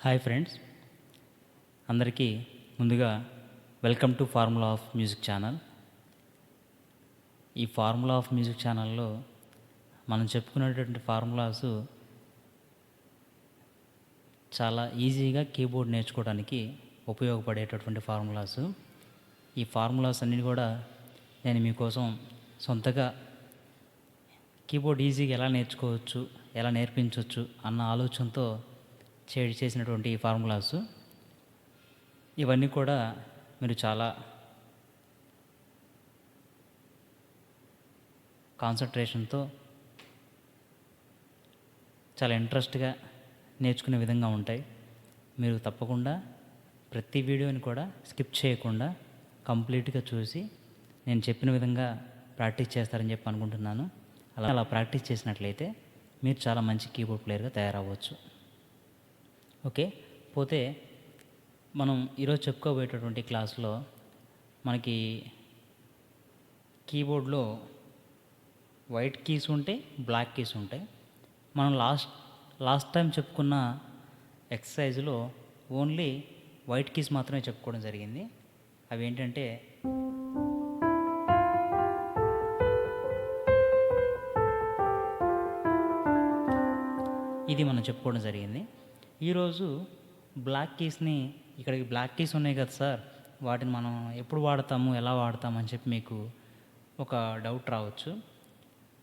Hi friends, అందరికీ ముందుగా welcome to formula of music channel. ఈ ఫార్ములా ఆఫ్ మ్యూజిక్ ఛానల్లో మనం చెప్పుకునేటువంటి ఫార్ములాస్ చాలా ఈజీగా కీబోర్డ్ నేర్చుకోవడానికి ఉపయోగపడేటటువంటి ఫార్ములాస్. ఈ ఫార్ములాస్ అన్నీ కూడా నేను మీకోసం సొంతగా కీబోర్డ్ ఈజీగా ఎలా నేర్చుకోవచ్చు, ఎలా నేర్పించవచ్చు అన్న ఆలోచనతో చేసినటువంటి ఈ ఫార్ములాస్. ఇవన్నీ కూడా మీరు చాలా కాన్సన్ట్రేషన్తో చాలా ఇంట్రెస్ట్గా నేర్చుకునే విధంగా ఉంటాయి. మీరు తప్పకుండా ప్రతి వీడియోని కూడా స్కిప్ చేయకుండా కంప్లీట్గా చూసి నేను చెప్పిన విధంగా ప్రాక్టీస్ చేస్తారని చెప్పి అనుకుంటున్నాను. అలా ప్రాక్టీస్ చేసినట్లయితే మీరు చాలా మంచి కీబోర్డ్ ప్లేయర్గా తయారవ్వచ్చు. ఓకే, పోతే మనం ఈరోజు చెప్పుకోబోయేటటువంటి క్లాస్లో మనకి కీబోర్డ్లో వైట్ కీస్ ఉంటాయి, బ్లాక్ కీస్ ఉంటాయి. మనం లాస్ట్ టైం చెప్పుకున్న ఎక్సర్సైజ్లో ఓన్లీ వైట్ కీస్ మాత్రమే చెప్పుకోవడం జరిగింది. అవి ఏంటంటే ఇది మనం చెప్పుకోవడం జరిగింది. ఈరోజు బ్లాక్ కీస్ని, ఇక్కడికి బ్లాక్ కీస్ ఉన్నాయి కదా సార్, వాటిని మనం ఎప్పుడు వాడతాము, ఎలా వాడతాము అని చెప్పి మీకు ఒక డౌట్ రావచ్చు.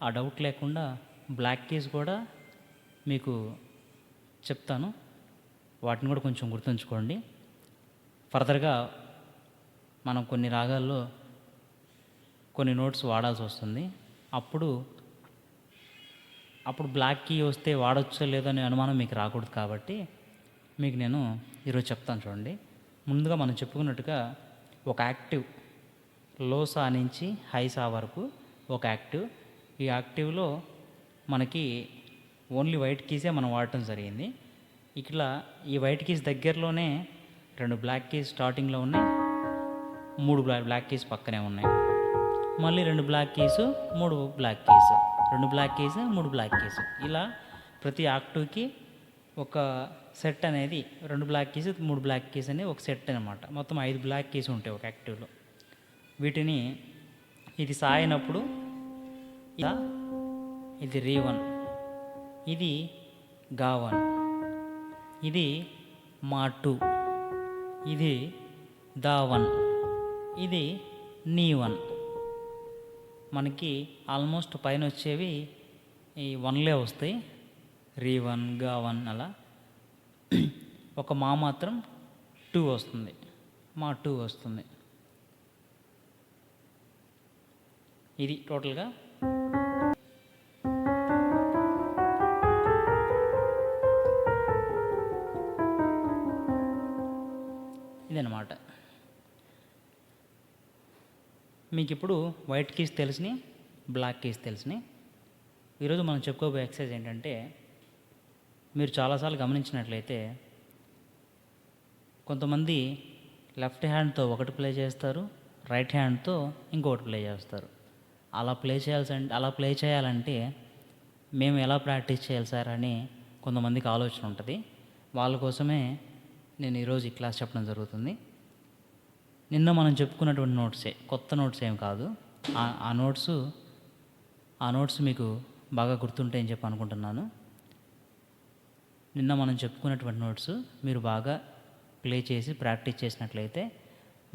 ఆ డౌట్ లేకుండా బ్లాక్ కీస్ కూడా మీకు చెప్తాను. వాటిని కూడా కొంచెం గుర్తుంచుకోండి. ఫర్దర్గా మనం కొన్ని రాగాల్లో కొన్ని నోట్స్ వాడాల్సి వస్తుంది. అప్పుడు బ్లాక్ కీ వస్తే వాడొచ్చో లేదో అనే అనుమానం మీకు రాకూడదు. కాబట్టి మీకు నేను ఈరోజు చెప్తాను చూడండి. ముందుగా మనం చెప్పుకున్నట్టుగా ఒక యాక్టివ్ లో సా నుంచి హై సా వరకు ఒక యాక్టివ్. ఈ యాక్టివ్లో మనకి ఓన్లీ వైట్ కీసే మనం వాడటం జరిగింది. ఇట్లా ఈ వైట్ కీస్ దగ్గరలోనే 2 బ్లాక్ కీస్ స్టార్టింగ్లో ఉన్నాయి, 3 బ్లాక్ కీస్ పక్కనే ఉన్నాయి, మళ్ళీ 2 block keys, 3 block keys, 2 block keys, 3 block keys. ఇలా ప్రతి యాక్టివ్కి ఒక సెట్ అనేది 2 బ్లాక్ కీస్, 3 బ్లాక్ కీస్ అనేది ఒక సెట్ అనమాట. మొత్తం 5 బ్లాక్ కీస్ ఉంటాయి ఒక యాక్టివ్లో. వీటిని ఇది సా అయినప్పుడు ఇది రీ 1, ఇది గా 1, ఇది మా 2, ఇది దా 1, ఇది నీ 1. మనకి ఆల్మోస్ట్ పైన వచ్చేవి ఈ 1లే వస్తాయి, రీ 1, గా 1 అలా. ఒక మా మాత్రం 2 వస్తుంది, మా 2 వస్తుంది. ఇది టోటల్గా ఇదన్నమాట. మీకు ఇప్పుడు వైట్ కీస్ తెలిసినాయి, బ్లాక్ కీస్ తెలిసినాయి. ఈరోజు మనం చెప్పుకోబోయే ఎక్సర్సైజ్ ఏంటంటే, మీరు చాలాసార్లు గమనించినట్లయితే కొంతమంది లెఫ్ట్ హ్యాండ్తో ఒకటి ప్లే చేస్తారు, రైట్ హ్యాండ్తో ఇంకొకటి ప్లే చేస్తారు. అలా ప్లే చేయాలంటే మేము ఎలా ప్రాక్టీస్ చేయాలి సార్ అని కొంతమందికి ఆలోచన ఉంటుంది. వాళ్ళ కోసమే నేను ఈరోజు ఈ క్లాస్ చెప్పడం జరుగుతుంది. నిన్న మనం చెప్పుకున్నటువంటి నోట్సే, కొత్త నోట్స్ ఏం కాదు. ఆ నోట్స్ మీకు బాగా గుర్తుంటాయని చెప్పి అనుకుంటున్నాను. నిన్న మనం చెప్పుకున్నటువంటి నోట్స్ మీరు బాగా ప్లే చేసి ప్రాక్టీస్ చేసినట్లయితే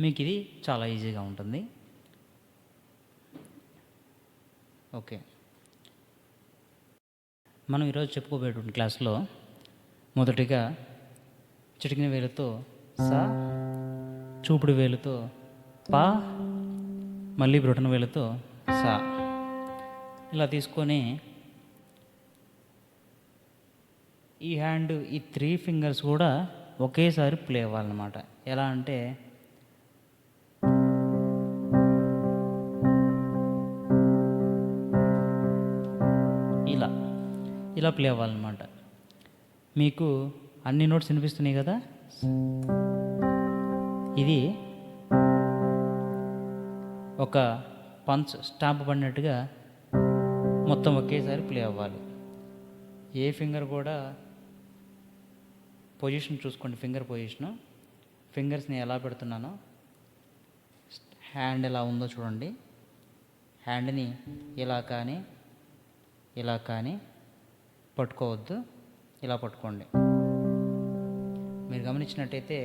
మీకు ఇది చాలా ఈజీగా ఉంటుంది. ఓకే, మనం ఈరోజు చెప్పుకోబోయేటువంటి క్లాస్లో మొదటిగా చిటికిన వేలుతో సా, చూపుడు వేలుతో పా, మళ్ళీ బ్రొటన వేలుతో సా, ఇలా తీసుకొని ఈ హ్యాండ్, ఈ 3 ఫింగర్స్ కూడా ఒకేసారి ప్లే అవ్వాలన్నమాట. ఎలా అంటే ఇలా ప్లే అవ్వాలన్నమాట. మీకు అన్ని నోట్స్ వినిపిస్తున్నాయి కదా. ఇది ఒక పంచ్ స్టాంప్ పడినట్టుగా మొత్తం ఒకేసారి ప్లే అవ్వాలి. ఏ ఫింగర్ కూడా పొజిషన్ చూసుకోండి, ఫింగర్ పొజిషను. ఫింగర్స్ని ఎలా పెడుతున్నానో, హ్యాండ్ ఎలా ఉందో చూడండి. హ్యాండ్ని ఇలా కానీ పట్టుకోవద్దు, ఇలా పట్టుకోండి. మీరు గమనించినట్టయితే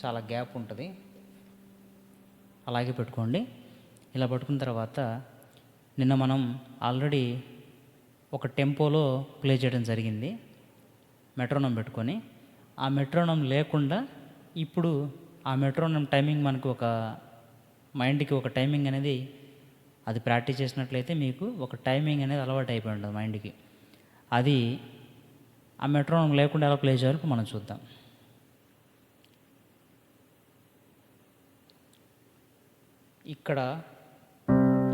చాలా గ్యాప్ ఉంటుంది, అలాగే పెట్టుకోండి. ఇలా పట్టుకున్న తర్వాత నిన్న మనం ఆల్రెడీ ఒక టెంపోలో ప్లే చేయడం జరిగింది మెట్రోనం పెట్టుకొని. ఆ మెట్రోనం లేకుండా ఇప్పుడు ఆ మెట్రోనం టైమింగ్ మనకు ఒక మైండ్కి ఒక టైమింగ్ అనేది, అది ప్రాక్టీస్ చేసినట్లయితే మీకు ఒక టైమింగ్ అనేది అలవాటు అయిపోయి ఉంటుంది మైండ్కి. అది ఆ మెట్రోనం లేకుండా ఎలా ప్లే చేయాలో మనం చూద్దాం. ఇక్కడ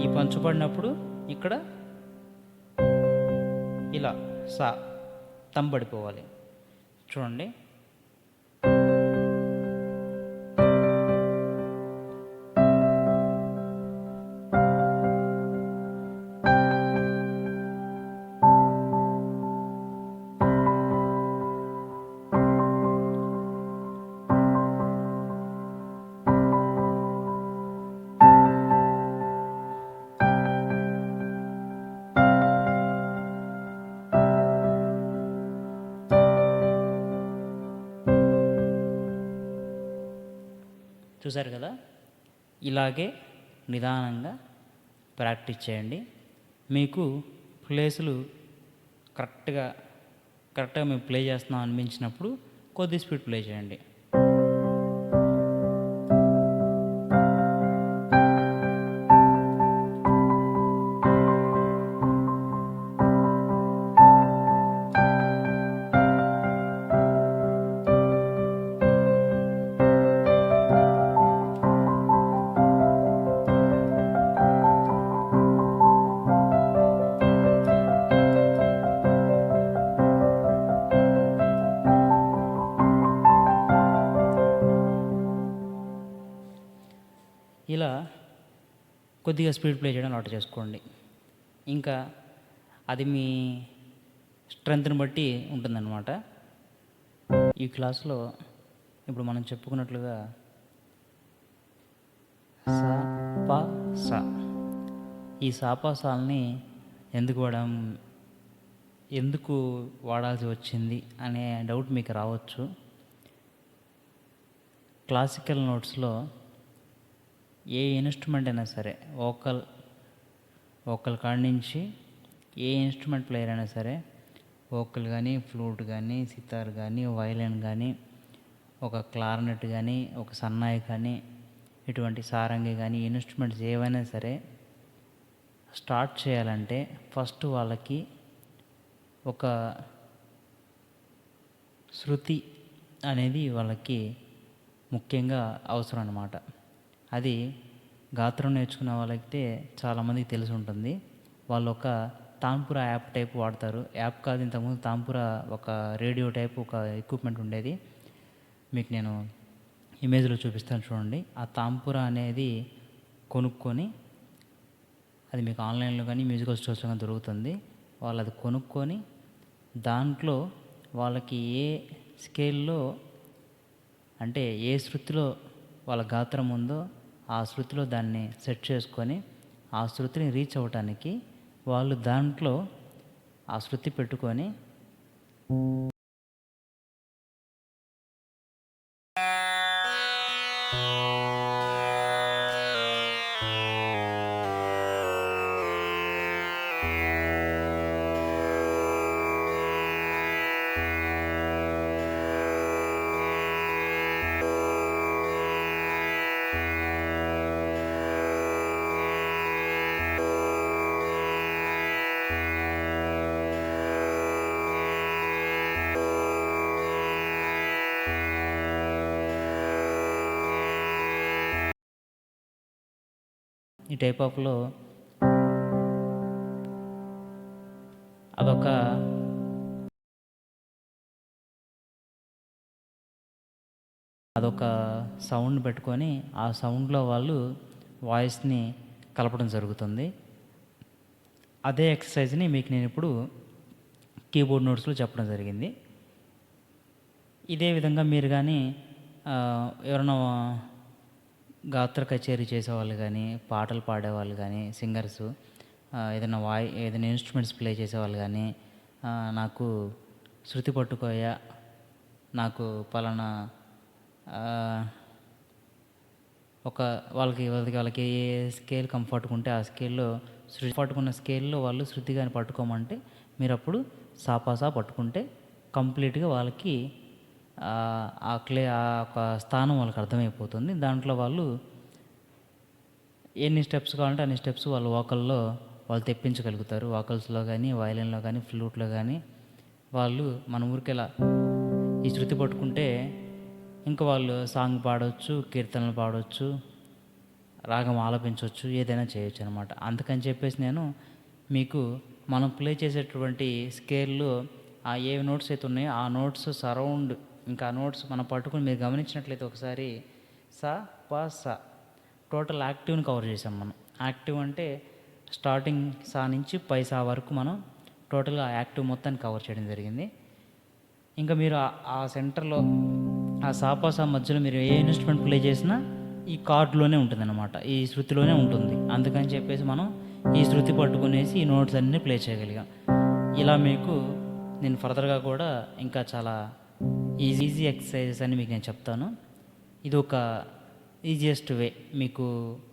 ఈ పంచు పడినప్పుడు ఇక్కడ ఇలా తంబడిపోవాలి. చూడండి, చూసారు కదా. ఇలాగే నిదానంగా ప్రాక్టీస్ చేయండి. మీకు ప్లేసులు కరెక్ట్గా మేము ప్లే చేస్తున్నాం అనిపించినప్పుడు కొద్ది స్పీడ్ ప్లే చేయండి. ఇలా కొద్దిగా స్పీడ్ ప్లే చేయడం అలవాటు చేసుకోండి. ఇంకా అది మీ స్ట్రెంగ్త్ని బట్టి ఉంటుందన్నమాట. ఈ క్లాస్లో ఇప్పుడు మనం చెప్పుకున్నట్లుగా సా పా సా, ఈ సాపాసాలని ఎందుకు వాడాల్సి వచ్చింది అనే డౌట్ మీకు రావచ్చు. క్లాసికల్ నోట్స్లో ఏ ఇన్స్ట్రుమెంట్ అయినా సరే, వోకల్ కాడి నుంచి ఏ ఇన్స్ట్రుమెంట్ ప్లేయర్ అయినా సరే, వోకల్ కానీ, ఫ్లూట్ కానీ, సితార్ కానీ, వైలిన్ కానీ, ఒక క్లార్నెట్ కానీ, ఒక సన్నాయి కానీ, ఇటువంటి సారంగి కానీ, ఇన్స్ట్రుమెంట్స్ ఏవైనా సరే స్టార్ట్ చేయాలంటే ఫస్ట్ వాళ్ళకి ఒక శృతి అనేది వాళ్ళకి ముఖ్యంగా అవసరం అన్నమాట. అది గాత్రం నేర్చుకున్న వాళ్ళైతే చాలామందికి తెలిసి ఉంటుంది. వాళ్ళు ఒక తాంపురా యాప్ టైప్ వాడతారు. యాప్ కాదు, ఇంతకుముందు తాంపురా ఒక రేడియో టైప్ ఒక ఎక్విప్మెంట్ ఉండేది. మీకు నేను ఇమేజ్లో చూపిస్తాను చూడండి. ఆ తాంపురా అనేది కొనుక్కొని, అది మీకు ఆన్లైన్లో కానీ మ్యూజికల్ స్టోర్స్లో కానీ దొరుకుతుంది. వాళ్ళు అది కొనుక్కొని దాంట్లో వాళ్ళకి ఏ స్కేల్లో, అంటే ఏ శృతిలో వాళ్ళ గాత్రం ఉందో ఆ శృతిలో దాన్ని సెట్ చేసుకొని ఆ శృతిని రీచ్ అవ్వటానికి వాళ్ళు దాంట్లో ఆ శృతి పెట్టుకొని ఈ టైప్ ఆఫ్లో అదొక సౌండ్ పెట్టుకొని ఆ సౌండ్లో వాళ్ళు వాయిస్ని కలపడం జరుగుతుంది. అదే ఎక్సర్సైజ్ని మీకు నేను ఇప్పుడు కీబోర్డ్ నోట్స్లో చెప్పడం జరిగింది. ఇదే విధంగా మీరు కానీ ఎవరైనా గాత్ర కచేరీ చేసేవాళ్ళు కానీ, పాటలు పాడేవాళ్ళు కానీ, సింగర్సు ఏదైనా ఇన్స్ట్రుమెంట్స్ ప్లే చేసేవాళ్ళు కానీ, నాకు శృతి పట్టుకోయ, నాకు పలానా ఒక వాళ్ళకి ఏ స్కేల్ కంఫర్ట్గా ఉంటే ఆ స్కేల్లో శృతి పట్టుకున్న స్కేల్లో వాళ్ళు శృతి కానీ పట్టుకోమంటే మీరు అప్పుడు సాపాసా పట్టుకుంటే కంప్లీట్గా వాళ్ళకి ఆ ఒక స్థానం వాళ్ళకి అర్థమైపోతుంది. దాంట్లో వాళ్ళు ఎన్ని స్టెప్స్ కావాలంటే అన్ని స్టెప్స్ వాళ్ళ వోకల్లో వాళ్ళు తెప్పించగలుగుతారు. వోకల్స్లో కానీ, వయలిన్లో కానీ, ఫ్లూట్లో కానీ వాళ్ళు మన ఊరికెలా ఈ శృతి పట్టుకుంటే ఇంకా వాళ్ళు సాంగ్ పాడవచ్చు, కీర్తనలు పాడవచ్చు, రాగం ఆలపించవచ్చు, ఏదైనా చేయొచ్చు అనమాట. అందుకని చెప్పేసి నేను మీకు మనం ప్లే చేసేటువంటి స్కేల్లో ఏ నోట్స్ అయితే ఉన్నాయో ఆ నోట్స్ సరౌండ్, ఇంకా నోట్స్ మనం పట్టుకుని మీరు గమనించినట్లయితే ఒకసారి స ప స టోటల్ యాక్టివ్ని కవర్ చేసాం మనం. యాక్టివ్ అంటే స్టార్టింగ్ సా నుంచి పై సా వరకు మనం టోటల్గా యాక్టివ్ మొత్తాన్ని కవర్ చేయడం జరిగింది. ఇంకా మీరు ఆ సెంటర్లో ఆ సాపాసా మధ్యలో మీరు ఏ ఇన్స్ట్రుమెంట్ ప్లే చేసినా ఈ కార్డ్లోనే ఉంటుంది అనమాట, ఈ శృతిలోనే ఉంటుంది. అందుకని చెప్పేసి మనం ఈ శృతి పట్టుకునేసి ఈ నోట్స్ అన్నీ ప్లే చేయగలిగాం. ఇలా మీకు నేను ఫర్దర్గా కూడా ఇంకా చాలా ఈజీ ఎక్సర్సైజెస్ అని మీకు నేను చెప్తాను. ఇది ఒక ఈజియెస్ట్ వే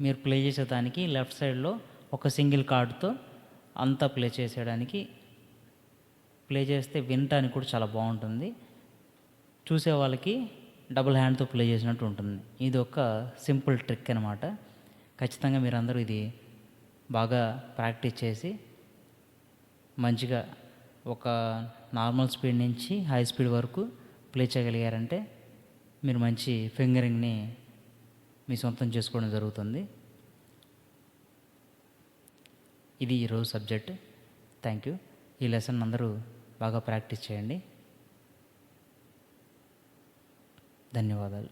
మీరు ప్లే చేసేదానికి. లెఫ్ట్ సైడ్లో ఒక సింగిల్ కార్డ్తో అంతా ప్లే చేసేయడానికి, ప్లే చేస్తే వినటానికి కూడా చాలా బాగుంటుంది. చూసే వాళ్ళకి డబుల్ హ్యాండ్తో ప్లే చేసినట్టు ఉంటుంది. ఇది ఒక సింపుల్ ట్రిక్ అనమాట. ఖచ్చితంగా మీరందరూ ఇది బాగా ప్రాక్టీస్ చేసి మంచిగా ఒక నార్మల్ స్పీడ్ నుంచి హై స్పీడ్ వరకు ప్లే చేయగలిగారంటే మీరు మంచి ఫింగరింగ్ని మీ సొంతం చేసుకోవడం జరుగుతుంది. ఇది ఈరోజు సబ్జెక్ట్. Thank you. ఈ లెసన్ అందరూ బాగా ప్రాక్టీస్ చేయండి. ధన్యవాదాలు.